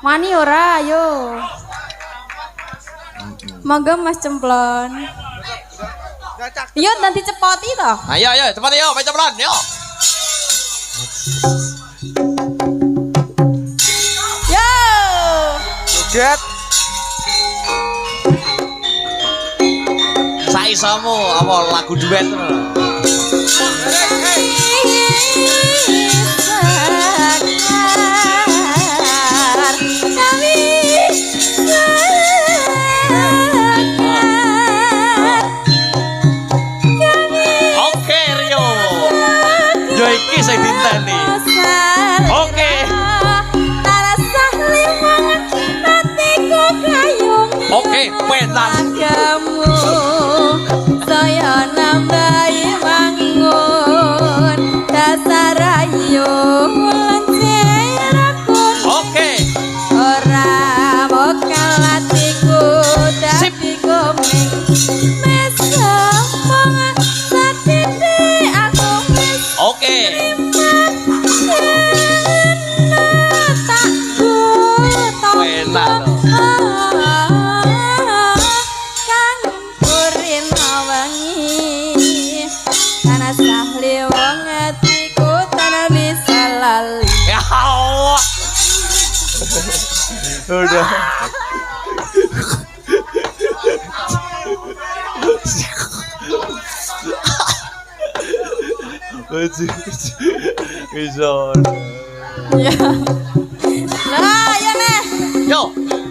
Wani ora ayo. Monggo Mas Cemplon. Yo nanti cepoti to. Ayo cepet yo, Pak Cemplon yo. Yo. Joget. Saisamu apa lagu duet Oke Rio. Yo iki sing dinteni. Oke. Oke, penan. Saya nambahi bangun dasar ayo lancerakun. Oke. Ora bakal hatiku tapi komeng mesa mong satiti aku mes. Oke. Penan. Ya Allah. Udah. Bisa. Ya. Lah, ya nih. Yo,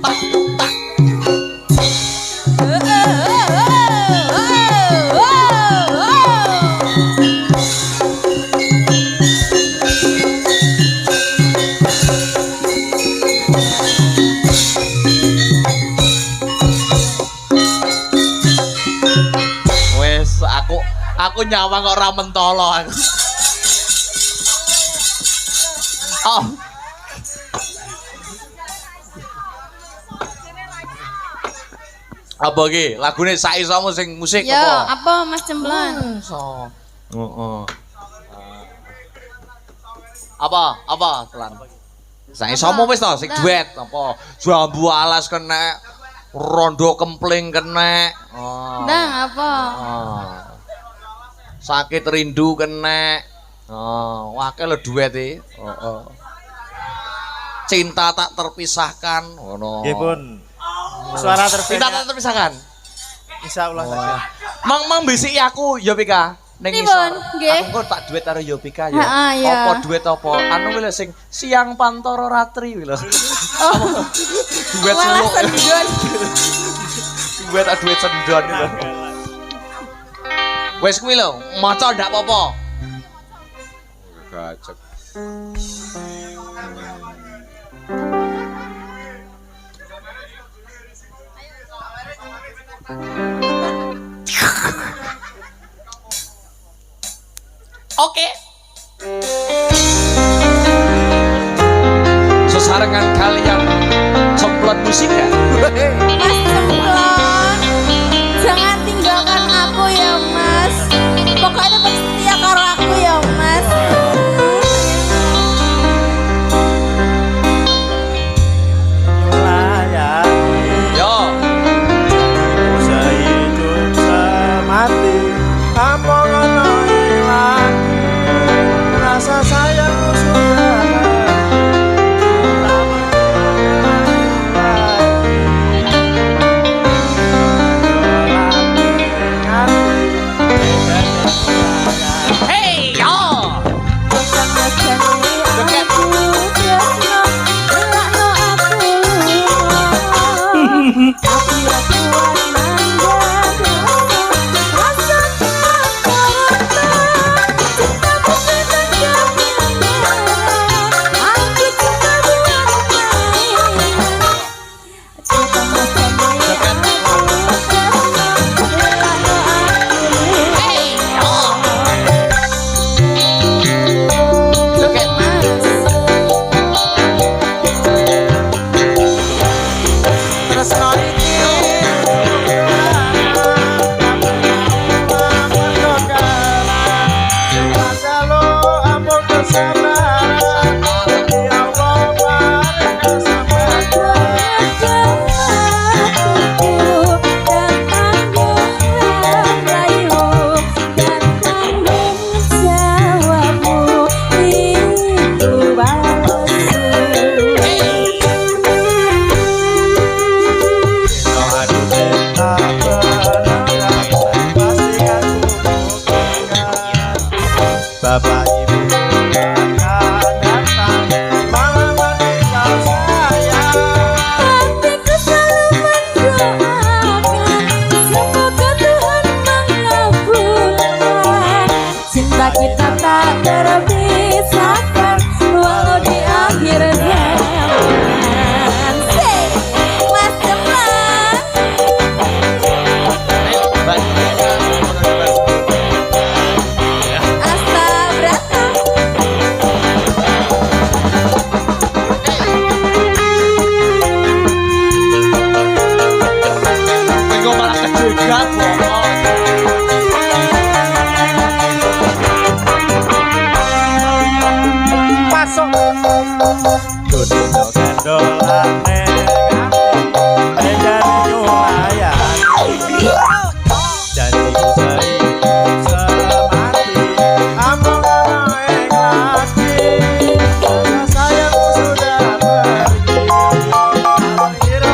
tak tak. Wes aku nyawang kok ora mentolo aku. Oh. Apa iki? Lagune saisamu sing musik Yo, apa? apa Mas Cemplon? So. Heeh. Apa telan? Saisamu wis to sing duet apa? Jambu alas kena, rondo kempling kena. Oh. Ndang apa? Oh. Sakit rindu kena. Oh, wake lho duet iki. Heeh. Cinta tak terpisahkan ngono. Nggih pun. Suara Cinta tak terpilih. terpisahkan. Insyaallah saja. Mang bisiki aku Yopika ning Pripun? isor. Nggih. Aku kok tak duet karo Yopika ya. Heeh, ya. Apa duet apa? Anu kuwi lho sing Siang Pantoro Ratri kuwi lho. Oh, Duet malah suluk. sendirian. Duet sendon lho. Wes kuwi lho, maca ndak apa-apa. Gacek. Oke. Sesarengan kalian cemplon musik ya. Mas Cemplon, jangan tinggalkan aku ya Mas. Pokoknya tetap setia karo aku ya Mas. Yo. Usai hidup semati, tanpa kena hilang rasa sayangmu sudah tak aku dino kandolane ati negane nyulayani janjiku saiki semati amung ana ing ati rasa sayangku sudah pergi kira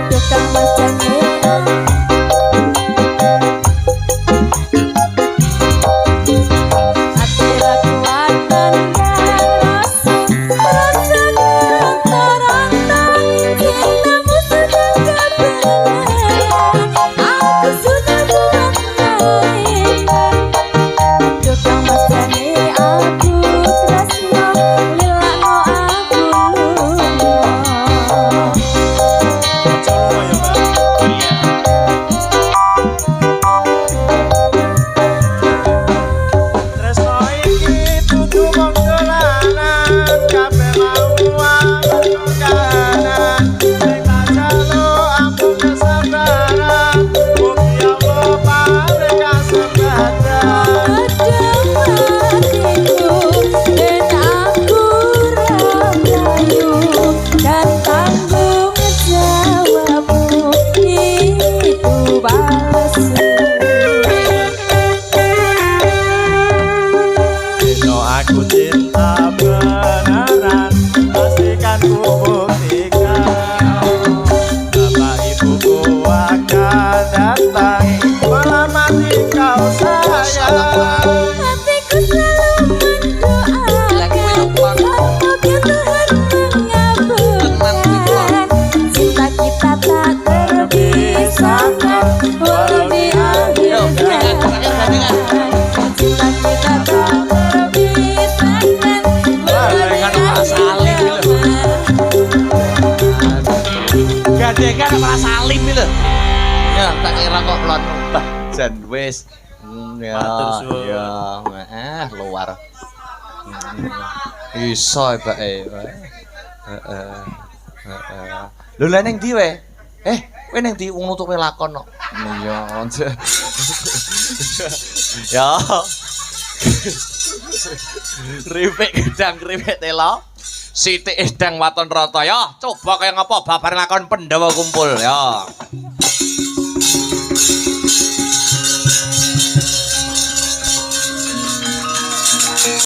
Tukang macane ati lakuatan rasa rasa teranta cintamu sudah kebenaran aku sudah buat mainan tukang macane aku tresno lilakno aku lunga Tresno iki dudu mung dolanan kabeh mau kahanan sing tak jaluk ampun kesabaran mugi Allah paring kasempatan hatiku dan aku rasayu dan tanggung jawabmu itu balasku Dino aku cinta beneran pastikan ku buktikan Bapak ibuku akan datang melamati kau sayang hatiku selalu mendoakan semoga Tuhan mengabulkan cinta kita tak terpisahkan walau di akhir zaman cinta kita tak terpisahkan walau di akhir zaman Gandengan malah salim iki lho. Ya, tak kira kok lon mbah jan wis. Ya, Matur suwun. ya, luar. Iso bake. Heeh. Lho lha ning ndi we? Kowe ning ndi wong nutupe lakon kok. Iya. Ya. Ripik gedang ripik telo. Sithik edang waton rata ya. Coba kaya ngapa babar lakon Pandhawa kumpul ya.